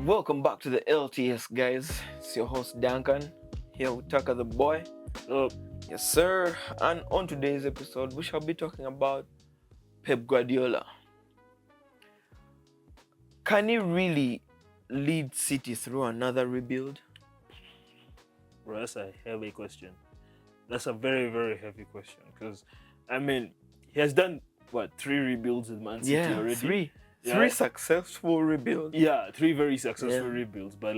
Welcome back to the LTS, guys. It's your host Duncan here with Tucker the boy. Yes, sir. And on today's episode, we shall be talking about Pep Guardiola. Can he really lead City through another rebuild? Bro, that's a heavy question. That's a very, very heavy question. Because, I mean, he has done, 3 rebuilds with Man City already? Three successful rebuilds. Yeah, 3 very successful rebuilds. But,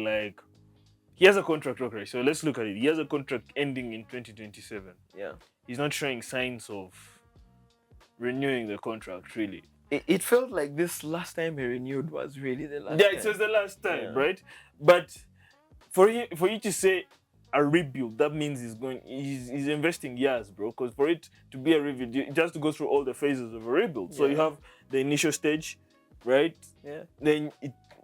he has a contract, okay? So let's look at it. He has a contract ending in 2027. Yeah. He's not showing signs of renewing the contract, really. It felt like this last time he renewed was really the last time. Yeah, it was the last time, right? But for you to say a rebuild, that means he's investing years, bro. Because for it to be a rebuild, it has to go through all the phases of a rebuild. So you have the initial stage, right? Yeah. Then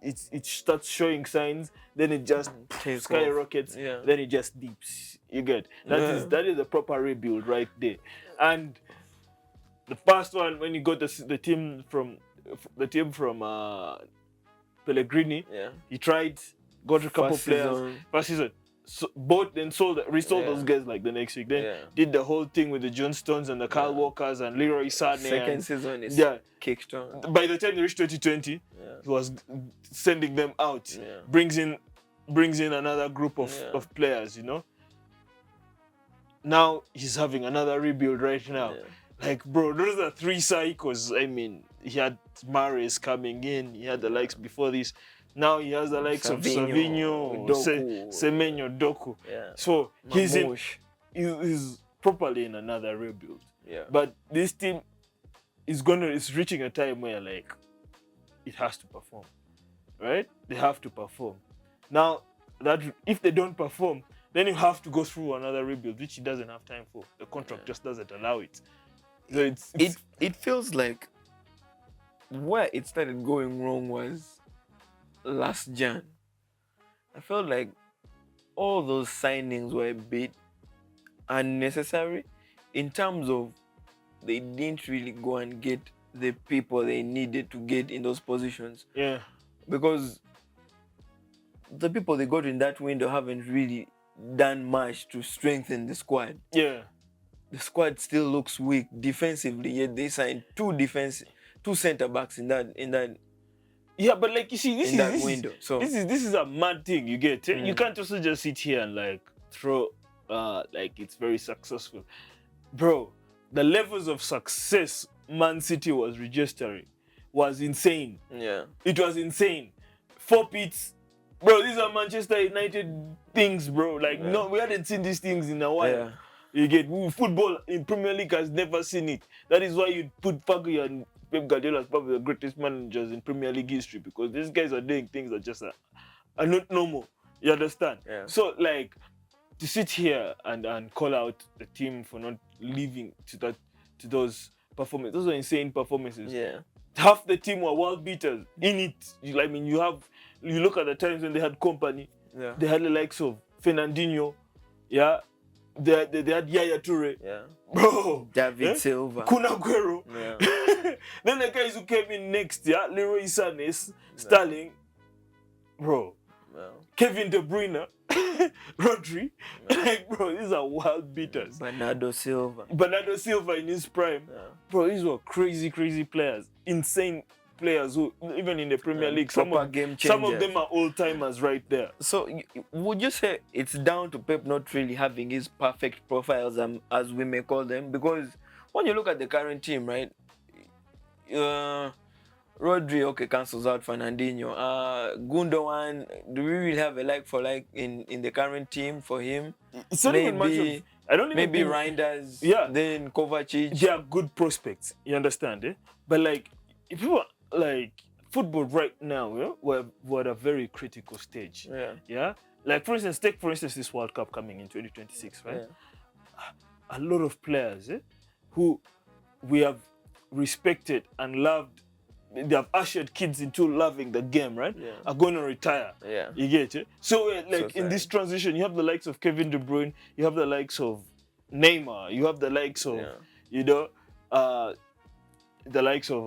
it starts showing signs. Then it just skyrockets. Yeah. Then it just dips. You get that is a proper rebuild right there. And the first one, when you got the team from Pellegrini, he tried, got a couple players first season. So, resold those guys like the next week. Then did the whole thing with the John Stones and the Kyle Walkers and Leroy Sané. Second season is kicked on. By the time they reached 2020, he was sending them out. Yeah. Brings in another group of players, you know. Now he's having another rebuild right now. Yeah. Like, bro, those are 3 cycles. I mean, he had Mahrez coming in. He had the likes before this. Now he has the likes of Savinho, Semenyo, Doku. Yeah. So he's properly in another rebuild. Yeah. But this team is reaching a time where it has to perform, right? They have to perform. Now that if they don't perform, then you have to go through another rebuild, which he doesn't have time for. The contract just doesn't allow it. So it feels like where it started going wrong was last Jan. I felt like all those signings were a bit unnecessary in terms of they didn't really go and get the people they needed to get in those positions. Yeah. Because the people they got in that window haven't really done much to strengthen the squad. Yeah. The squad still looks weak defensively, yet they signed 2 centre backs in that. Yeah, but you see, this is a mad thing. You get you can't also just sit here and throw it's very successful, bro. The levels of success Man City was registering was insane. Yeah, it was insane. 4 pits, bro. These are Manchester United things, bro. No, we hadn't seen these things in a while. Yeah. You get football in Premier League has never seen it. That is why you put Fergie and Pep Guardiola as probably the greatest managers in Premier League history, because these guys are doing things that just are not normal. You understand? Yeah. So to sit here and call out the team for not living to those performances, those are insane performances. Yeah. Half the team were world beaters in it. You look at the times when they had company. Yeah. They had the likes of Fernandinho. Yeah. They had Yaya Toure. Yeah. Bro. David Silva. Kun Aguero. Yeah. Then the guys who came in next, Leroy Sané, Sterling. Bro. Well. Kevin De Bruyne. Rodri. Bro, these are wild beaters. Bernardo Silva in his prime. Yeah. Bro, these were crazy players. Insane players who, even in the Premier League, some of them are old-timers right there. So, would you say it's down to Pep not really having his perfect profiles, as we may call them? Because when you look at the current team, right, Rodri, cancels out Fernandinho. Gundogan, do we really have a like-for-like in the current team for him? It's not even much of... I don't even maybe think... Reinders, then Kovacic. They are good prospects, you understand, eh? But if people football right now, we're at a very critical stage. Yeah. For instance, take this World Cup coming in 2026, right? Yeah. A lot of players who we have respected and loved, they have ushered kids into loving the game, right? Yeah. Are going to retire. Yeah. You get it? So in this transition, you have the likes of Kevin De Bruyne, you have the likes of Neymar, you have the likes of the likes of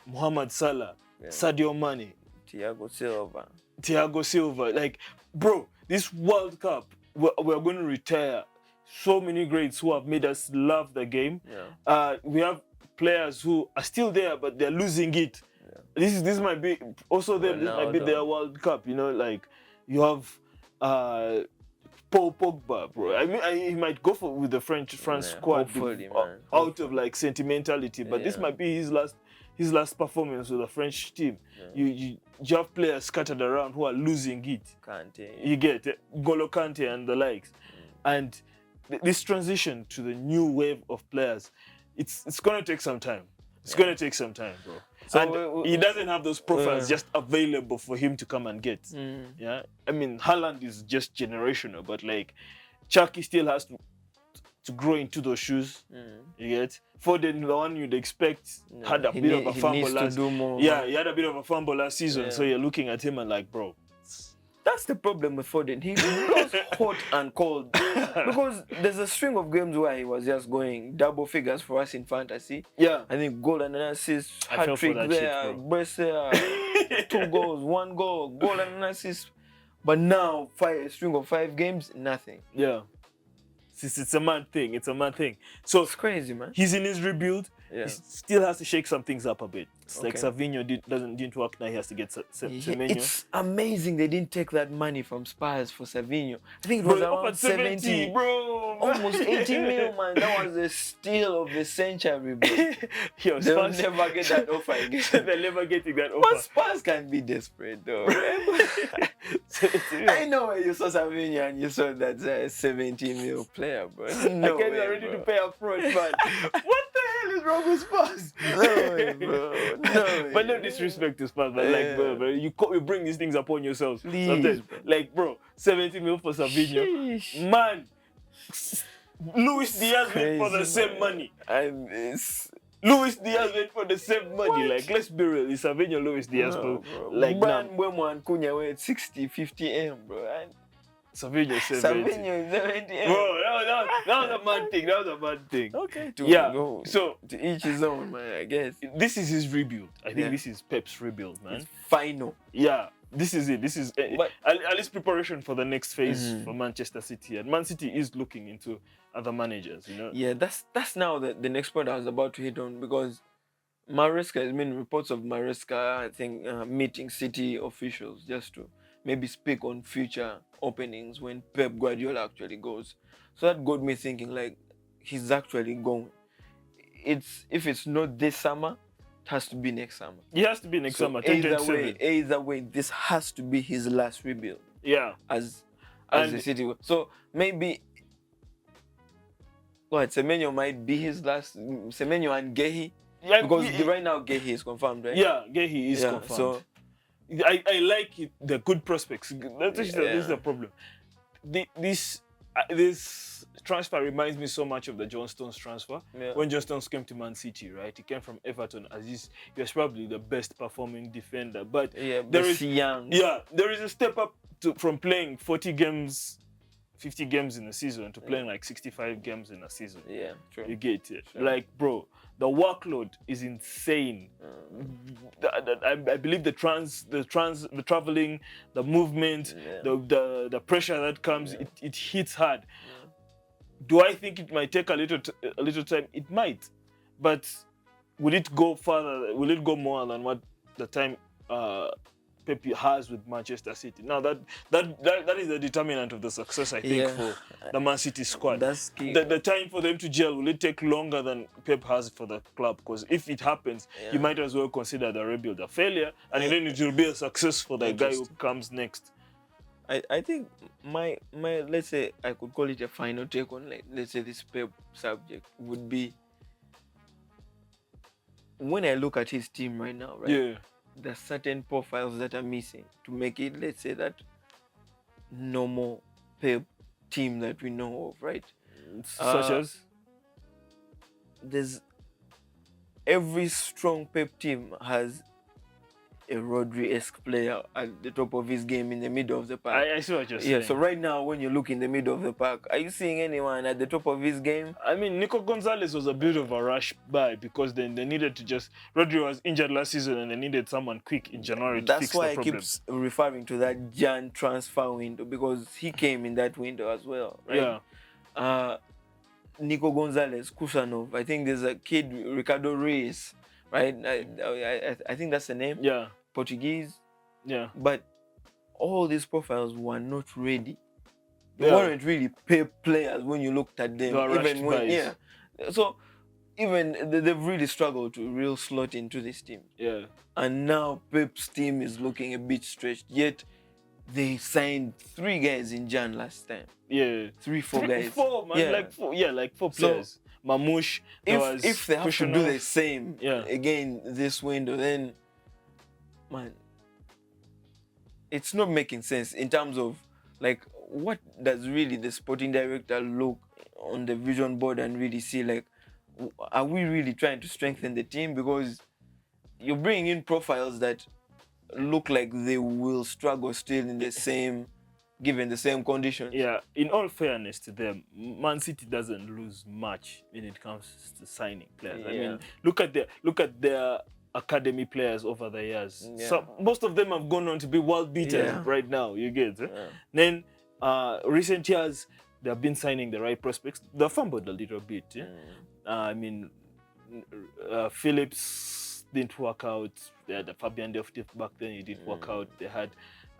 Mohamed Salah, Sadio Mane, Thiago Silva. Thiago Silva. Like, bro, this World Cup, we're going to retire so many greats who have made us love the game. Yeah. We have players who are still there, but they're losing it. Yeah. This might be also them. This might be their World Cup. You know, like you have Paul Pogba, bro. I mean, he might go with the France squad hopefully, out of like sentimentality, but this might be his last performance with the French team. Yeah. You have players scattered around who are losing it. Kante. You get it? Golo Kante and the likes. And this transition to the new wave of players, it's gonna take some time. It's gonna take some time, bro. So and he doesn't have those profiles just available for him to come and get. Yeah, I mean, Haaland is just generational, but like, Chucky still has to grow into those shoes. You get? Foden, the one you'd expect, had a bit of a fumble last. Yeah, he had a bit of a fumble last season. So you're looking at him and like, bro. That's the problem with Foden. He goes hot and cold. Because there's a string of games where he was just going double figures for us in fantasy. Yeah. I think goal and assist, hat-trick there, Brescia, 2 goals, 1 goal, goal and assist. But now, a string of 5 games, nothing. Yeah. It's a mad thing. It's a mad thing. So it's crazy, man. He's in his rebuild. Yeah. He still has to shake some things up a bit. It's like Savinho didn't work now. He has to get Semenyo. It's amazing they didn't take that money from Spurs for Savinho. I think it was around 70, bro. Almost 80 mil, man. That was the steal of the century, bro. They'll never get that offer again. They'll never get that offer. But Spurs can be desperate, though. I know when you saw Savinho and you saw that 70 mil player, bro. No way, are ready to pay up front, man. What the hell is wrong with Spurs? No way, bro. No, but no disrespect to Spurs, but like, bro, you bring these things upon yourselves. Please, sometimes. Bro. Like, bro, 70 mil for Savinho. Sheesh. Man, Luis Diaz went for the same money. Luis Diaz went for the same money. What? Like, let's be real. It's Savinho, Luis Diaz, bro. Like, Brand Mbeumo and Cunha were at 60, 50 M, bro. Savinho 70. Savinho 70 M. Bro, that was a mad thing. That was a mad thing. Okay. So to each his own, man, I guess. This is his rebuild. I think this is Pep's rebuild, man. It's final. Yeah. This is it. This is at least preparation for the next phase for Manchester City. And Man City is looking into other managers, you know. Yeah, that's now the next point I was about to hit on, because Maresca, there's been reports of Maresca, I think, meeting City officials just to maybe speak on future openings when Pep Guardiola actually goes. So that got me thinking, like, he's actually going. If it's not this summer, it has to be next summer. It has to be next summer. Either way, this has to be his last rebuild. Yeah. As the City. So maybe Semenyo might be his last. Semenyo and Gehi. Yeah, because right now Gehi is confirmed, right? Yeah, Gehi is confirmed. So I like it, the good prospects. This is the problem. This transfer reminds me so much of the John Stones transfer. Yeah. When John Stones came to Man City, right? He came from Everton as he was probably the best performing defender. But there is a step up from playing 40 games, 50 games in a season to playing like 65 games in a season. Yeah, true. You get it? Sure. Like, bro, the workload is insane. I believe the traveling, the movement, the pressure that comes, it hits hard. Do I think it might take a little time? It might, but will it go further? Will it go more than what the time Pep has with Manchester City? Now that is the determinant of the success, I think, for the Man City squad. That's key. The time for them to gel, will it take longer than Pep has for the club? Because if it happens, you might as well consider the rebuild a failure, and then it will be a success for the guy who comes next. I think my let's say I could call it a final take on, like, let's say this Pep subject would be, when I look at his team right now, right? Yeah. There's certain profiles that are missing to make it, let's say, that normal Pep team that we know of, right? Such as? Every strong Pep team has a Rodri-esque player at the top of his game in the middle of the park. I see what you're Yeah, saying. so right now when you look in the middle of the park, are you seeing anyone at the top of his game? I mean, Nico Gonzalez was a bit of a rush buy because then they needed to just... Rodri was injured last season and they needed someone quick in January to fix That's why the I problem. keep referring to that Jan transfer window, because he came in that window as well, right? Yeah. Nico Gonzalez, Kusanov, I think there's a kid, Ricardo Reis, right? I think that's the name. Yeah. Portuguese. Yeah. But all these profiles were not ready. They Yeah. weren't really Pep players when you looked at them. They were rushed buys. So even they've really struggled to real slot into this team. Yeah. And now Pep's team is looking a bit stretched. Yet they signed 3 guys in Jan last time. Yeah. 4 guys. 4, man. Yeah. Like 4 So, players. Mamouche. If they have to do the same Yeah. again this window, then man, it's not making sense in terms of like what does really the sporting director look on the vision board and really see, like, are we really trying to strengthen the team? Because you're bringing in profiles that look like they will struggle still in the same, given the same conditions. Yeah, in all fairness to them, Man City doesn't lose much when it comes to signing players. I Yeah. mean, look at their academy players over the years. Yeah. So most of them have gone on to be world beaters Yeah. right now. You get it? Yeah. Then recent years they have been signing the right prospects. They fumbled a little bit. Yeah? I mean, Phillips didn't work out. They had the Fabian Delph back then. It didn't work out. They had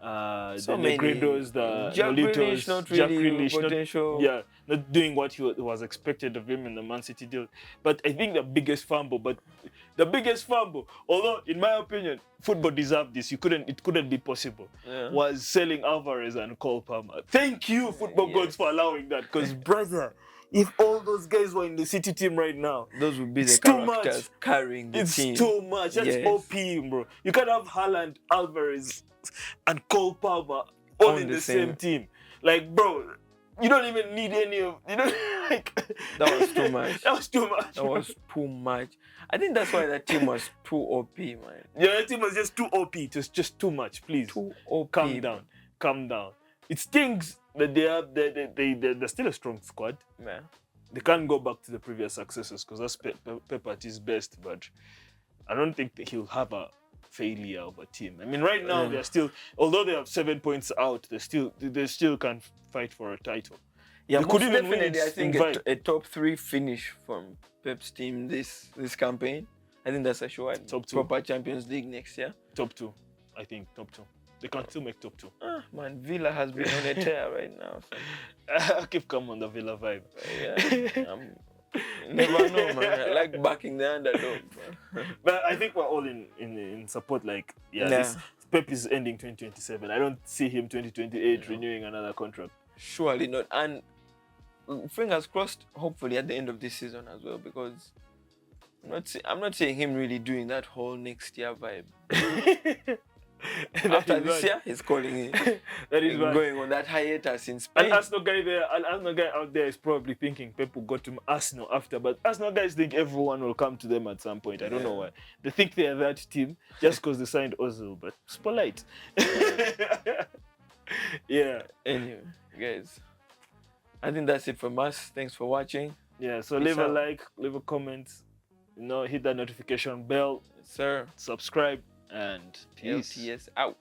So the many. Negredos, the Jack Nolitos, Grealish, not Jack really Grealish, potential. not doing what was expected of him in the Man City deal. But I think the biggest fumble, although in my opinion, football deserved this. It couldn't be possible. Yeah. Was selling Alvarez and Cole Palmer. Thank you, football gods, for allowing that. Because brother, if all those guys were in the City team right now, Those would be it's the too characters much. carrying the it's team. too much. That's Yes. OP, bro. You can't have Haaland, Alvarez, and Cole Palmer all On in the the same same. team. Like, bro, you don't even need any of. You know, like That was too much. That was too much. That was too much. I think that's why that team was too OP, man. Yeah, that team was just too OP. It was just too much. Please, Too OP. calm down. Calm down. It stings that they're still a strong squad. Man. They can't go back to the previous successes because that's Pep at his best, but I don't think that he'll have a failure of a team. I mean, right now they're still, although they have 7 points out, they still can fight for a title. Yeah, They most could even win definitely. it I think in vibe. a top 3 finish from Pep's team this campaign. I think that's a sure. Top 2. Proper Champions League next year. Top 2, I think. Top 2. They can still make top 2. Man, Villa has been on a tear right now. So, I keep coming on the Villa vibe. yeah, never know, man. I like backing the underdog. Man. But I think we're all in support. Like, this Pep is ending 2027. I don't see him 2028 renewing another contract. Surely not. And fingers crossed, hopefully at the end of this season as well, because I'm not saying him really doing that whole next year vibe. After this year, he's calling it. That is why. Going on that hiatus in Spain. An Arsenal guy out there is probably thinking Pep will go to Arsenal after, but Arsenal guys think everyone will come to them at some point. I don't know why. They think they're that team just because they signed Ozil, but it's polite. Yeah. Anyway, guys, I think that's it from us. Thanks for watching. Yeah, so Peace leave a out. like, leave a comment, hit that notification bell, Sir, subscribe, and peace. LTS out.